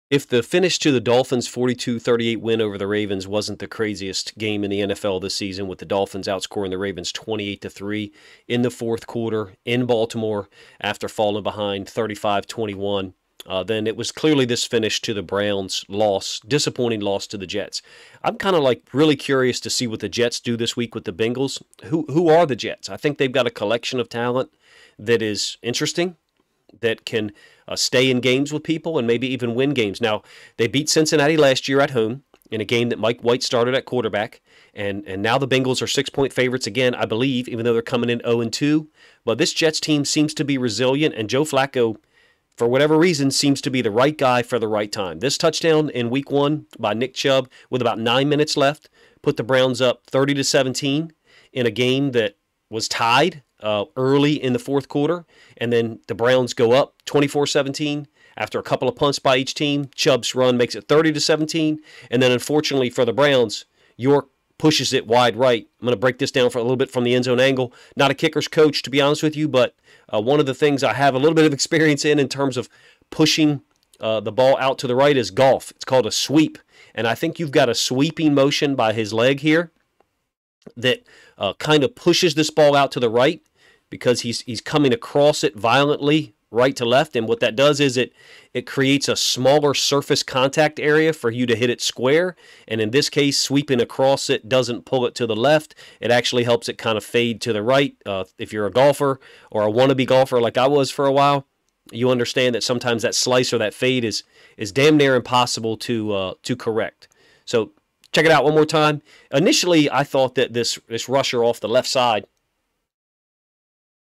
If the finish to the Dolphins' 42-38 win over the Ravens wasn't the craziest game in the NFL this season, with the Dolphins outscoring the Ravens 28-3 in the fourth quarter in Baltimore after falling behind 35-21, then it was clearly this finish to the Browns' loss, disappointing loss to the Jets. I'm kind of like really curious to see what the Jets do this week with the Bengals. Who are the Jets? I think they've got a collection of talent that is interesting, that can stay in games with people and maybe even win games. Now, they beat Cincinnati last year at home in a game that Mike White started at quarterback, and now the Bengals are 6-point favorites again, I believe, even though they're coming in 0-2. But this Jets team seems to be resilient, and Joe Flacco, for whatever reason, seems to be the right guy for the right time. This touchdown in Week 1 by Nick Chubb with about 9 minutes left put the Browns up 30-17 in a game that was tied early in the fourth quarter, and then the Browns go up 24-17 after a couple of punts by each team. Chubb's run makes it 30-17, and then unfortunately for the Browns, York pushes it wide right. I'm going to break this down for a little bit from the end zone angle. Not a kicker's coach, to be honest with you, but one of the things I have a little bit of experience in terms of pushing the ball out to the right is golf. It's called a sweep, and I think you've got a sweeping motion by his leg here that kind of pushes this ball out to the right, because he's coming across it violently right to left, and what that does is it creates a smaller surface contact area for you to hit it square, and in this case, sweeping across it doesn't pull it to the left. It actually helps it kind of fade to the right. If you're a golfer or a wannabe golfer like I was for a while, you understand that sometimes that slice or that fade is damn near impossible to correct. So check it out one more time. Initially, I thought that this rusher off the left side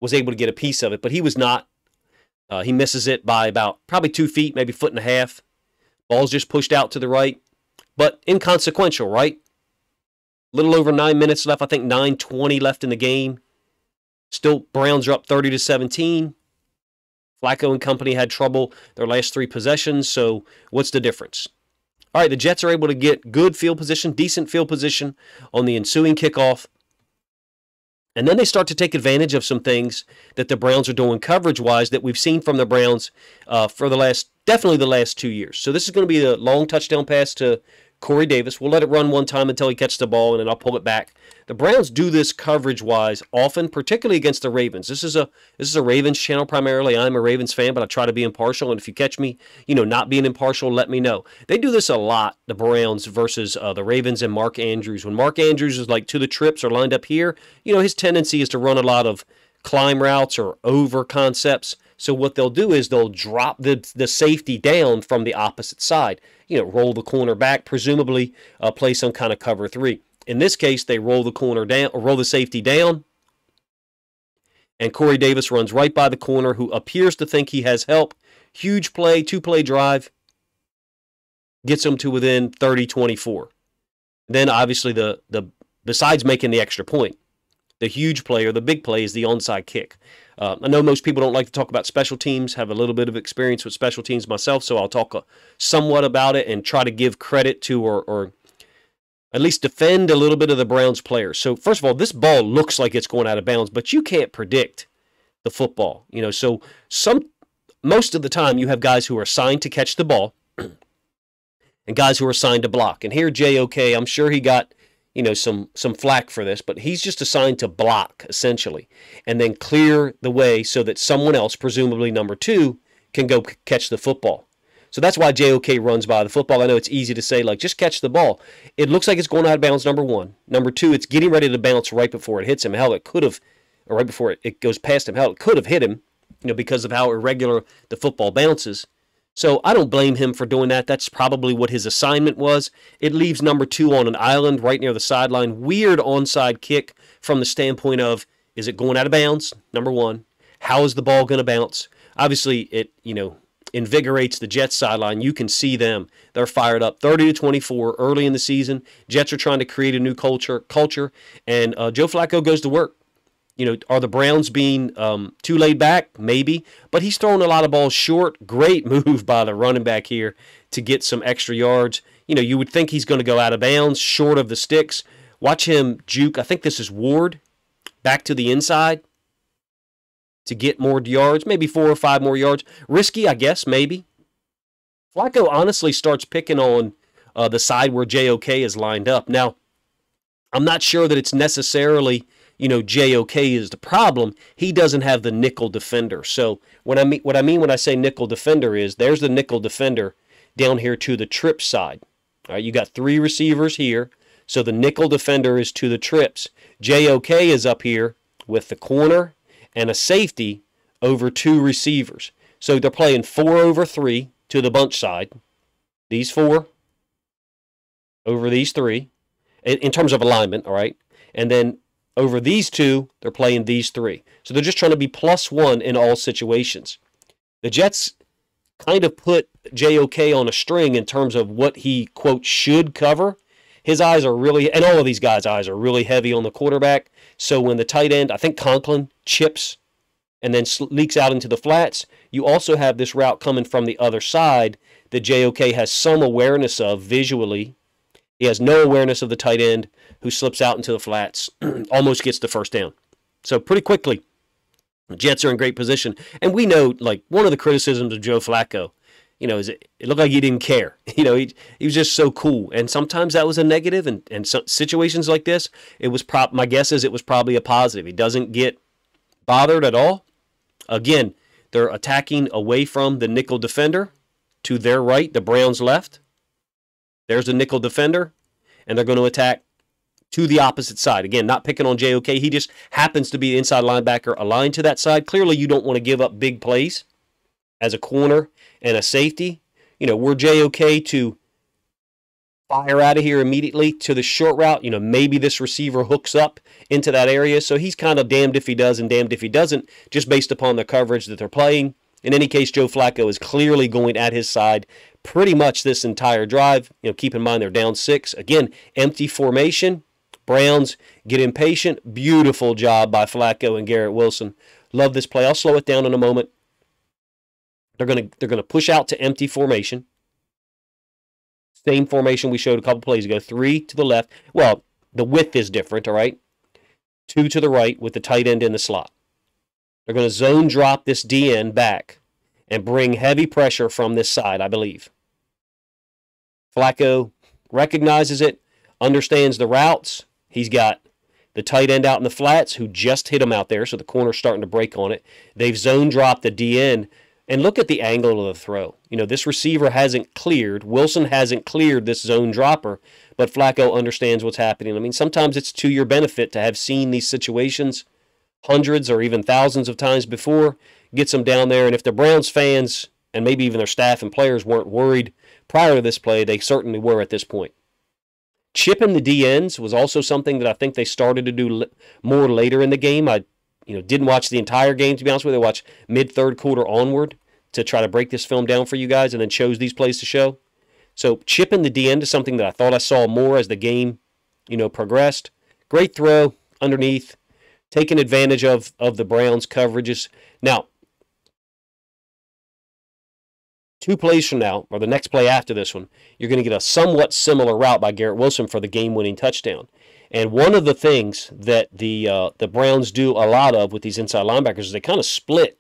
was able to get a piece of it, but he was not. He misses it by about probably 2 feet, maybe 1.5 feet. Ball's just pushed out to the right, but inconsequential, right? Little over 9 minutes left. I think 9:20 left in the game. Still, Browns are up 30-17. Flacco and company had trouble their last 3 possessions, so what's the difference? All right, the Jets are able to get good field position, decent field position on the ensuing kickoff. And then they start to take advantage of some things that the Browns are doing coverage-wise that we've seen from the Browns for definitely the last 2 years. So this is going to be a long touchdown pass to Corey Davis. We'll let it run one time until he catches the ball, and then I'll pull it back. The Browns do this coverage-wise often, particularly against the Ravens. This is a Ravens channel primarily. I'm a Ravens fan, but I try to be impartial. And if you catch me, not being impartial, let me know. They do this a lot, the Browns versus the Ravens and Mark Andrews. When Mark Andrews is like to the trips or lined up here, his tendency is to run a lot of climb routes or over concepts. So what they'll do is they'll drop the safety down from the opposite side. Roll the corner back, presumably play some kind of cover 3. In this case, they roll the corner down, or roll the safety down, and Corey Davis runs right by the corner, who appears to think he has help. Huge play, 2-play drive, gets him to within 30-24. Then obviously besides making the extra point, the huge play or the big play is the onside kick. I know most people don't like to talk about special teams, have a little bit of experience with special teams myself, so I'll talk somewhat about it and try to give credit to or at least defend a little bit of the Browns players. So first of all, this ball looks like it's going out of bounds, but you can't predict the football. So most of the time you have guys who are assigned to catch the ball and guys who are assigned to block. And here JOK, I'm sure he got some flack for this, but he's just assigned to block, essentially, and then clear the way so that someone else, presumably number 2, can go catch the football. So that's why JOK runs by the football. I know it's easy to say, just catch the ball. It looks like it's going out of bounds, number 1. Number 2, it's getting ready to bounce right before it hits him. Hell, it could have, or right before it goes past him. Hell, it could have hit him, because of how irregular the football bounces. So I don't blame him for doing that. That's probably what his assignment was. It leaves number 2 on an island right near the sideline. Weird onside kick from the standpoint of, is it going out of bounds? Number 1. How is the ball going to bounce? Obviously, it, invigorates the Jets sideline. You can see them. They're fired up 30-24 early in the season. Jets are trying to create a new culture, and Joe Flacco goes to work. Are the Browns being too laid back? Maybe. But he's throwing a lot of balls short. Great move by the running back here to get some extra yards. You would think he's going to go out of bounds, short of the sticks. Watch him juke. I think this is Ward, back to the inside to get more yards, maybe 4 or 5 more yards. Risky, I guess, maybe. Flacco honestly starts picking on the side where JOK is lined up. Now, I'm not sure that it's necessarily, JOK is the problem. He doesn't have the nickel defender. So what I mean when I say nickel defender is there's the nickel defender down here to the trip side. All right, you got 3 receivers here. So the nickel defender is to the trips. JOK is up here with the corner and a safety over 2 receivers. So they're playing 4 over 3 to the bunch side. These 4 over these 3 in terms of alignment, all right? And then over these 2, they're playing these 3. So they're just trying to be +1 in all situations. The Jets kind of put JOK on a string in terms of what he, quote, should cover. His eyes are really, and all of these guys' eyes are really heavy on the quarterback. So when the tight end, I think Conklin, chips and then leaks out into the flats, you also have this route coming from the other side that JOK has some awareness of visually. He has no awareness of the tight end who slips out into the flats, almost gets the first down. So pretty quickly, the Jets are in great position. And we know, like, one of the criticisms of Joe Flacco, is it looked like he didn't care. He was just so cool. And sometimes that was a negative. And some situations like this, my guess is it was probably a positive. He doesn't get bothered at all. Again, they're attacking away from the nickel defender to their right, the Browns left. There's the nickel defender, and they're going to attack to the opposite side. Again, not picking on JOK. He just happens to be the inside linebacker aligned to that side. Clearly, you don't want to give up big plays as a corner and a safety. We're JOK to fire out of here immediately to the short route. Maybe this receiver hooks up into that area. So he's kind of damned if he does and damned if he doesn't, just based upon the coverage that they're playing. In any case, Joe Flacco is clearly going at his side pretty much this entire drive. Keep in mind they're down 6. Again, empty formation. Browns get impatient. Beautiful job by Flacco and Garrett Wilson. Love this play. I'll slow it down in a moment. They're going to push out to empty formation. Same formation we showed a couple plays ago. 3 to the left. Well, the width is different, all right? 2 to the right with the tight end in the slot. They're going to zone drop this DN back and bring heavy pressure from this side, I believe. Flacco recognizes it, understands the routes. He's got the tight end out in the flats who just hit him out there, so the corner's starting to break on it. They've zone dropped the DN. And look at the angle of the throw. This receiver hasn't cleared. Wilson hasn't cleared this zone dropper, but Flacco understands what's happening. I mean, sometimes it's to your benefit to have seen these situations hundreds or even thousands of times before, gets them down there. And if the Browns fans and maybe even their staff and players weren't worried prior to this play, they certainly were at this point. Chipping the DNs was also something that I think they started to do more later in the game. I didn't watch the entire game, to be honest with you. I watched mid-third quarter onward to try to break this film down for you guys and then chose these plays to show. So chipping the DN is something that I thought I saw more as the game, progressed. Great throw underneath, taking advantage of the Browns' coverages. Now, 2 plays from now, or the next play after this one, you're going to get a somewhat similar route by Garrett Wilson for the game-winning touchdown. And one of the things that the Browns do a lot of with these inside linebackers is they kind of split,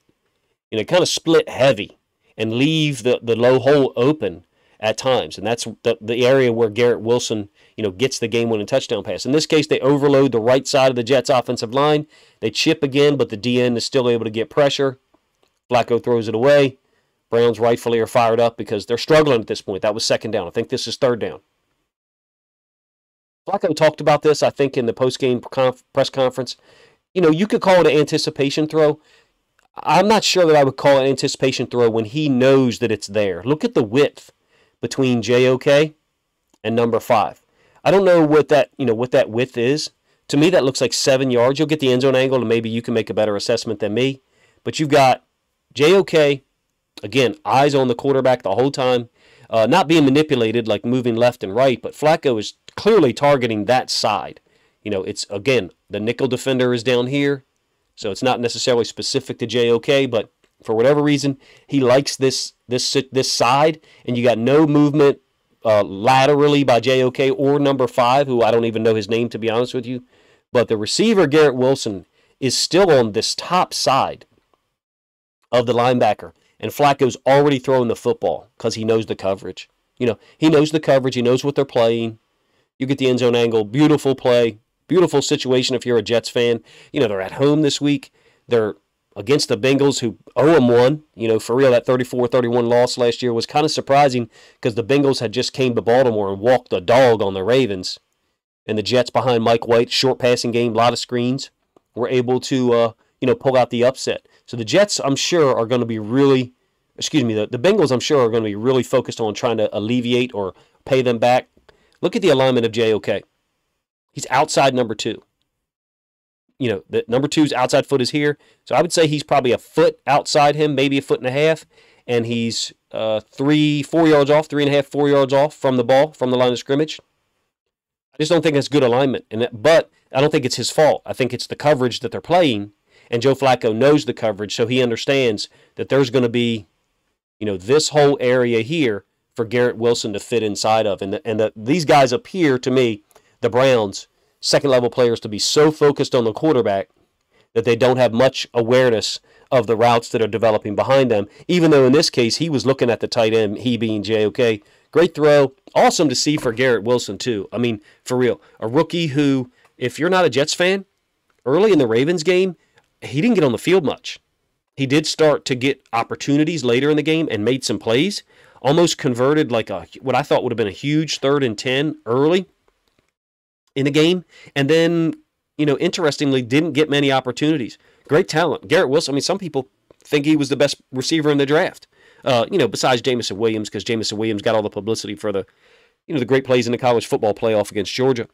split heavy and leave the low hole open at times. And that's the area where Garrett Wilson, gets the game-winning touchdown pass. In this case, they overload the right side of the Jets' offensive line. They chip again, but the DN is still able to get pressure. Flacco throws it away. Browns rightfully are fired up because they're struggling at this point. That was 2nd down. I think this is 3rd down. Flacco talked about this, I think, in the post-game press conference. You could call it an anticipation throw. I'm not sure that I would call it an anticipation throw when he knows that it's there. Look at the width between JOK and number 5. I don't know what that width is. To me, that looks like 7 yards. You'll get the end zone angle, and maybe you can make a better assessment than me. But you've got JOK, again, eyes on the quarterback the whole time. Not being manipulated, like moving left and right, but Flacco is clearly targeting that side. It's, again, the nickel defender is down here, so it's not necessarily specific to JOK, but for whatever reason, he likes this side, and you got no movement laterally by JOK or number 5, who I don't even know his name, to be honest with you. But the receiver, Garrett Wilson, is still on this top side of the linebacker. And Flacco's already throwing the football because he knows the coverage. He knows the coverage. He knows what they're playing. You get the end zone angle. Beautiful play. Beautiful situation if you're a Jets fan. They're at home this week. They're against the Bengals, who 0-1. For real, that 34-31 loss last year was kind of surprising because the Bengals had just came to Baltimore and walked a dog on the Ravens. And the Jets behind Mike White, short passing game, a lot of screens, were able to, pull out the upset. So the Jets, I'm sure, are going to be the Bengals, I'm sure, are going to be really focused on trying to alleviate or pay them back. Look at the alignment of JOK. He's outside number 2. The number 2's outside foot is here. So I would say he's probably a foot outside him, maybe a foot and a half. And he's 3-4 yards off, 3.5, 4 yards off from the ball, from the line of scrimmage. I just don't think that's good alignment. But I don't think it's his fault. I think it's the coverage that they're playing. And Joe Flacco knows the coverage, so he understands that there's going to be, this whole area here for Garrett Wilson to fit inside of. And these guys appear to me, the Browns, second-level players, to be so focused on the quarterback that they don't have much awareness of the routes that are developing behind them, even though in this case he was looking at the tight end, he being JOK. Great throw. Awesome to see for Garrett Wilson, too. I mean, for real. A rookie who, if you're not a Jets fan, early in the Ravens game, he didn't get on the field much. He did start to get opportunities later in the game and made some plays. Almost converted what I thought would have been a huge 3rd and 10 early in the game. And then, interestingly, didn't get many opportunities. Great talent. Garrett Wilson, I mean, some people think he was the best receiver in the draft. Besides Jameson Williams, because Jameson Williams got all the publicity for the great plays in the college football playoff against Georgia.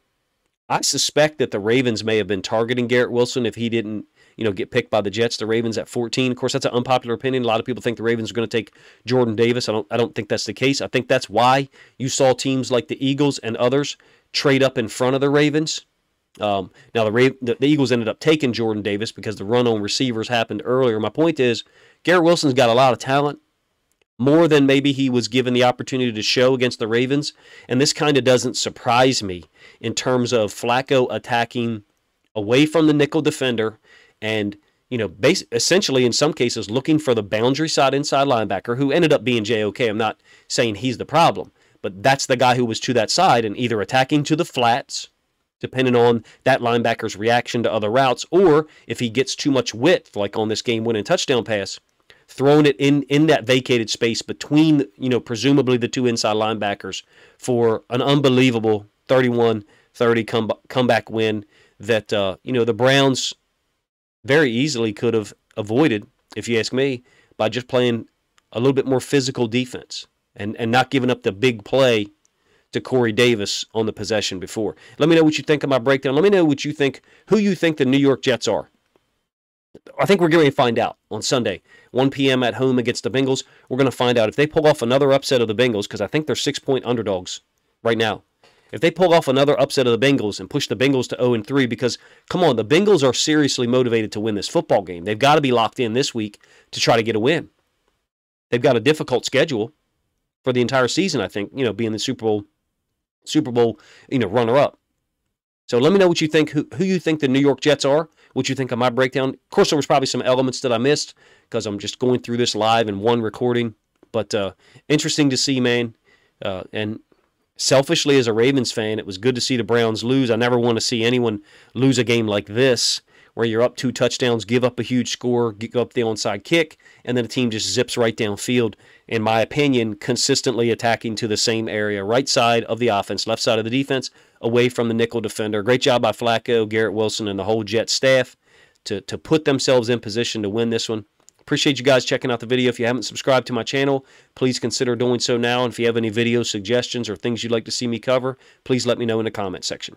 I suspect that the Ravens may have been targeting Garrett Wilson if he didn't, get picked by the Jets. The Ravens at 14. Of course, that's an unpopular opinion. A lot of people think the Ravens are going to take Jordan Davis. I don't think that's the case. I think that's why you saw teams like the Eagles and others trade up in front of the Ravens. Now, the Eagles ended up taking Jordan Davis because the run on receivers happened earlier. My point is, Garrett Wilson's got a lot of talent, more than maybe he was given the opportunity to show against the Ravens. And this kind of doesn't surprise me in terms of Flacco attacking away from the nickel defender and, essentially in some cases looking for the boundary side inside linebacker who ended up being JOK. I'm not saying he's the problem, but that's the guy who was to that side and either attacking to the flats, depending on that linebacker's reaction to other routes, or if he gets too much width, like on this game-winning touchdown pass, throwing it in that vacated space between, presumably the 2 inside linebackers for an unbelievable 31-30 comeback win that, the Browns very easily could have avoided, if you ask me, by just playing a little bit more physical defense and not giving up the big play to Corey Davis on the possession before. Let me know what you think of my breakdown. Let me know what you think, who you think the New York Jets are. I think we're going to find out on Sunday, 1 p.m. at home against the Bengals. We're going to find out if they pull off another upset of the Bengals, because I think they're 6-point underdogs right now. If they pull off another upset of the Bengals and push the Bengals to 0-3, because, come on, the Bengals are seriously motivated to win this football game. They've got to be locked in this week to try to get a win. They've got a difficult schedule for the entire season, I think, being the Super Bowl, runner-up. So let me know what you think, who you think the New York Jets are, what you think of my breakdown. Of course, there was probably some elements that I missed because I'm just going through this live in one recording. But interesting to see, man. And selfishly, as a Ravens fan, it was good to see the Browns lose. I never want to see anyone lose a game like this, where you're up 2 touchdowns, give up a huge score, go up the onside kick, and then the team just zips right downfield, in my opinion, consistently attacking to the same area, right side of the offense, left side of the defense, away from the nickel defender. Great job by Flacco, Garrett Wilson, and the whole Jet staff to put themselves in position to win this one. Appreciate you guys checking out the video. If you haven't subscribed to my channel, please consider doing so now. And if you have any video suggestions or things you'd like to see me cover, please let me know in the comment section.